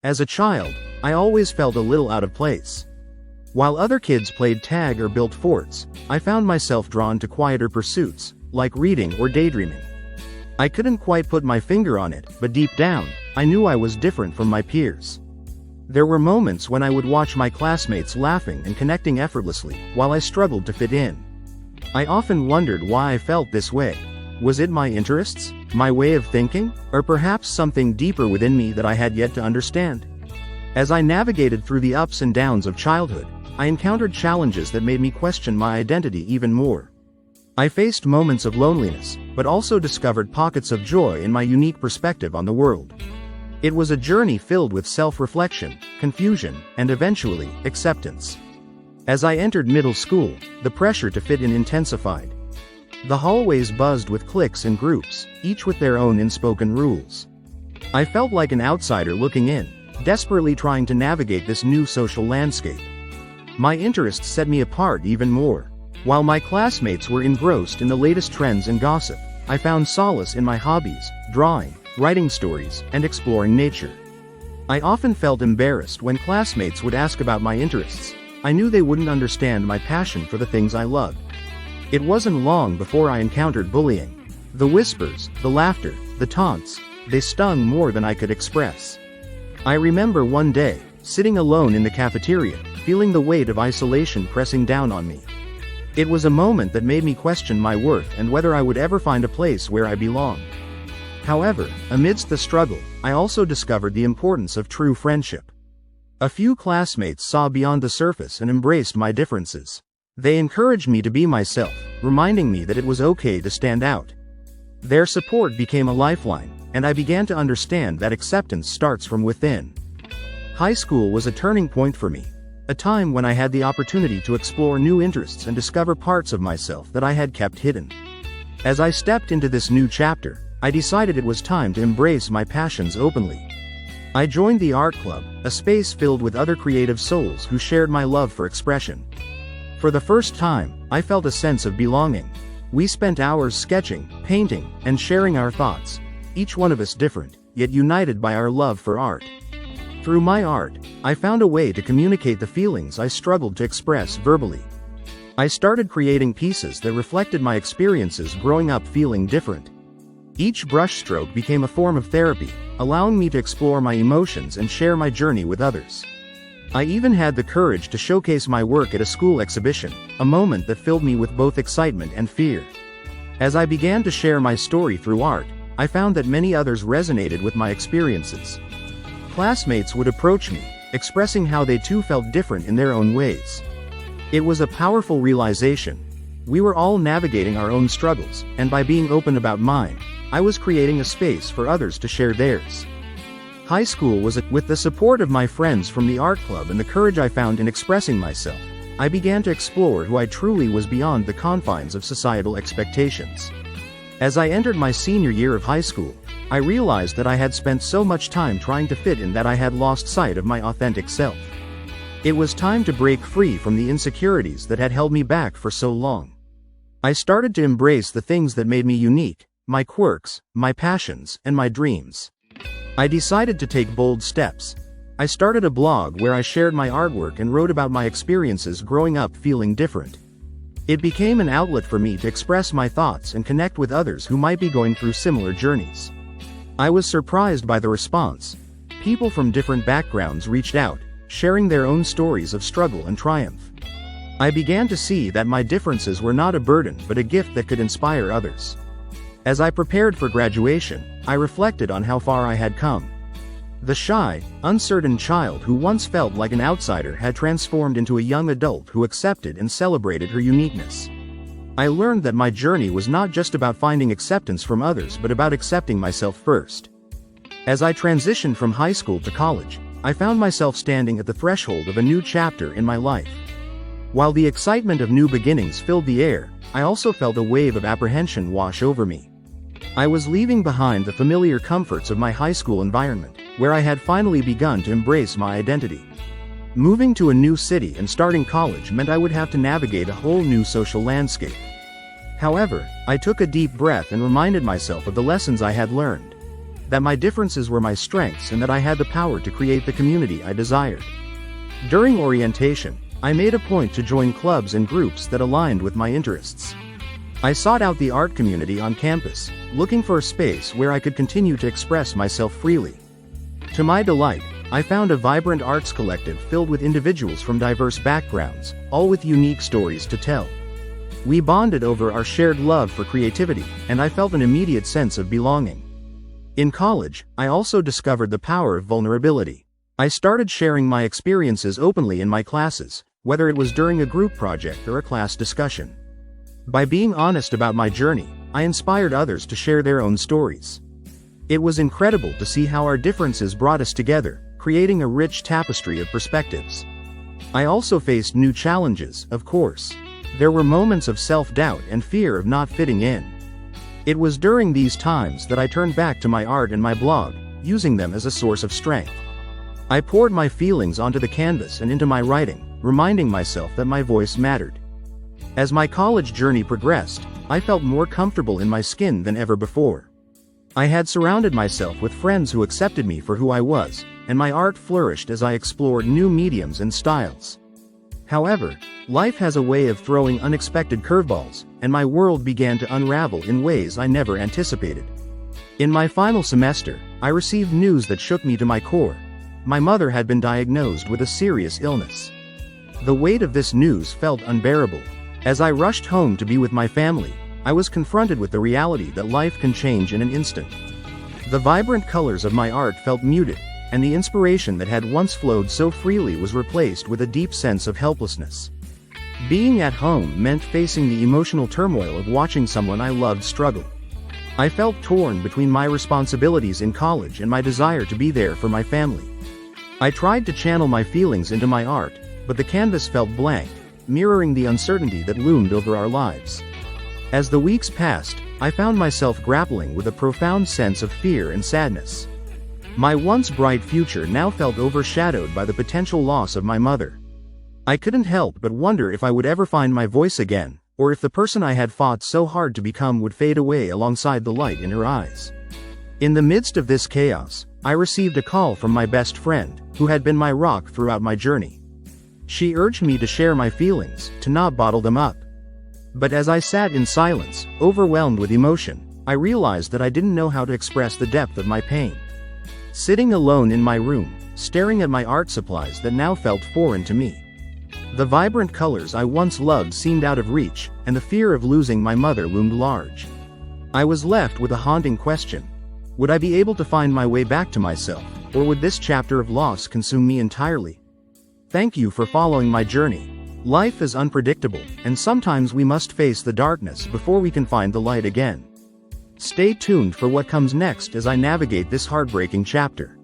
As a child, I always felt a little out of place. While other kids played tag or built forts, I found myself drawn to quieter pursuits, like reading or daydreaming. I couldn't quite put my finger on it, but deep down, I knew I was different from my peers. There were moments when I would watch my classmates laughing and connecting effortlessly, while I struggled to fit in. I often wondered why I felt this way. Was it my interests, my way of thinking, or perhaps something deeper within me that I had yet to understand? As I navigated through the ups and downs of childhood, I encountered challenges that made me question my identity even more. I faced moments of loneliness, but also discovered pockets of joy in my unique perspective on the world. It was a journey filled with self-reflection, confusion, and eventually, acceptance. As I entered middle school, the pressure to fit in intensified. The hallways buzzed with cliques and groups, each with their own unspoken rules. I felt like an outsider looking in, desperately trying to navigate this new social landscape. My interests set me apart even more. While my classmates were engrossed in the latest trends and gossip, I found solace in my hobbies, drawing, writing stories, and exploring nature. I often felt embarrassed when classmates would ask about my interests. I knew they wouldn't understand my passion for the things I loved. It wasn't long before I encountered bullying. The whispers, the laughter, the taunts, they stung more than I could express. I remember one day, sitting alone in the cafeteria, feeling the weight of isolation pressing down on me. It was a moment that made me question my worth and whether I would ever find a place where I belonged. However, amidst the struggle, I also discovered the importance of true friendship. A few classmates saw beyond the surface and embraced my differences. They encouraged me to be myself, reminding me that it was okay to stand out. Their support became a lifeline, and I began to understand that acceptance starts from within. High school was a turning point for me, a time when I had the opportunity to explore new interests and discover parts of myself that I had kept hidden. As I stepped into this new chapter, I decided it was time to embrace my passions openly. I joined the art club, a space filled with other creative souls who shared my love for expression. For the first time, I felt a sense of belonging. We spent hours sketching, painting, and sharing our thoughts, each one of us different, yet united by our love for art. Through my art, I found a way to communicate the feelings I struggled to express verbally. I started creating pieces that reflected my experiences growing up feeling different. Each brushstroke became a form of therapy, allowing me to explore my emotions and share my journey with others. I even had the courage to showcase my work at a school exhibition, a moment that filled me with both excitement and fear. As I began to share my story through art, I found that many others resonated with my experiences. Classmates would approach me, expressing how they too felt different in their own ways. It was a powerful realization. We were all navigating our own struggles, and by being open about mine, I was creating a space for others to share theirs. High school was with the support of my friends from the art club and the courage I found in expressing myself, I began to explore who I truly was beyond the confines of societal expectations. As I entered my senior year of high school, I realized that I had spent so much time trying to fit in that I had lost sight of my authentic self. It was time to break free from the insecurities that had held me back for so long. I started to embrace the things that made me unique, my quirks, my passions, and my dreams. I decided to take bold steps. I started a blog where I shared my artwork and wrote about my experiences growing up feeling different. It became an outlet for me to express my thoughts and connect with others who might be going through similar journeys. I was surprised by the response. People from different backgrounds reached out, sharing their own stories of struggle and triumph. I began to see that my differences were not a burden but a gift that could inspire others. As I prepared for graduation, I reflected on how far I had come. The shy, uncertain child who once felt like an outsider had transformed into a young adult who accepted and celebrated her uniqueness. I learned that my journey was not just about finding acceptance from others but about accepting myself first. As I transitioned from high school to college, I found myself standing at the threshold of a new chapter in my life. While the excitement of new beginnings filled the air, I also felt a wave of apprehension wash over me. I was leaving behind the familiar comforts of my high school environment, where I had finally begun to embrace my identity. Moving to a new city and starting college meant I would have to navigate a whole new social landscape. However, I took a deep breath and reminded myself of the lessons I had learned. that my differences were my strengths and that I had the power to create the community I desired. During orientation, I made a point to join clubs and groups that aligned with my interests. I sought out the art community on campus, looking for a space where I could continue to express myself freely. To my delight, I found a vibrant arts collective filled with individuals from diverse backgrounds, all with unique stories to tell. We bonded over our shared love for creativity, and I felt an immediate sense of belonging. In college, I also discovered the power of vulnerability. I started sharing my experiences openly in my classes, whether it was during a group project or a class discussion. By being honest about my journey, I inspired others to share their own stories. It was incredible to see how our differences brought us together, creating a rich tapestry of perspectives. I also faced new challenges, of course. There were moments of self-doubt and fear of not fitting in. It was during these times that I turned back to my art and my blog, using them as a source of strength. I poured my feelings onto the canvas and into my writing, reminding myself that my voice mattered. As my college journey progressed, I felt more comfortable in my skin than ever before. I had surrounded myself with friends who accepted me for who I was, and my art flourished as I explored new mediums and styles. However, life has a way of throwing unexpected curveballs, and my world began to unravel in ways I never anticipated. In my final semester, I received news that shook me to my core. My mother had been diagnosed with a serious illness. The weight of this news felt unbearable. As I rushed home to be with my family, I was confronted with the reality that life can change in an instant. The vibrant colors of my art felt muted, and the inspiration that had once flowed so freely was replaced with a deep sense of helplessness. Being at home meant facing the emotional turmoil of watching someone I loved struggle. I felt torn between my responsibilities in college and my desire to be there for my family. I tried to channel my feelings into my art, but the canvas felt blank, mirroring the uncertainty that loomed over our lives. As the weeks passed, I found myself grappling with a profound sense of fear and sadness. My once bright future now felt overshadowed by the potential loss of my mother. I couldn't help but wonder if I would ever find my voice again, or if the person I had fought so hard to become would fade away alongside the light in her eyes. In the midst of this chaos, I received a call from my best friend, who had been my rock throughout my journey. She urged me to share my feelings, to not bottle them up. But as I sat in silence, overwhelmed with emotion, I realized that I didn't know how to express the depth of my pain. Sitting alone in my room, staring at my art supplies that now felt foreign to me. The vibrant colors I once loved seemed out of reach, and the fear of losing my mother loomed large. I was left with a haunting question. Would I be able to find my way back to myself, or would this chapter of loss consume me entirely? Thank you for following my journey. Life is unpredictable, and sometimes we must face the darkness before we can find the light again. Stay tuned for what comes next as I navigate this heartbreaking chapter.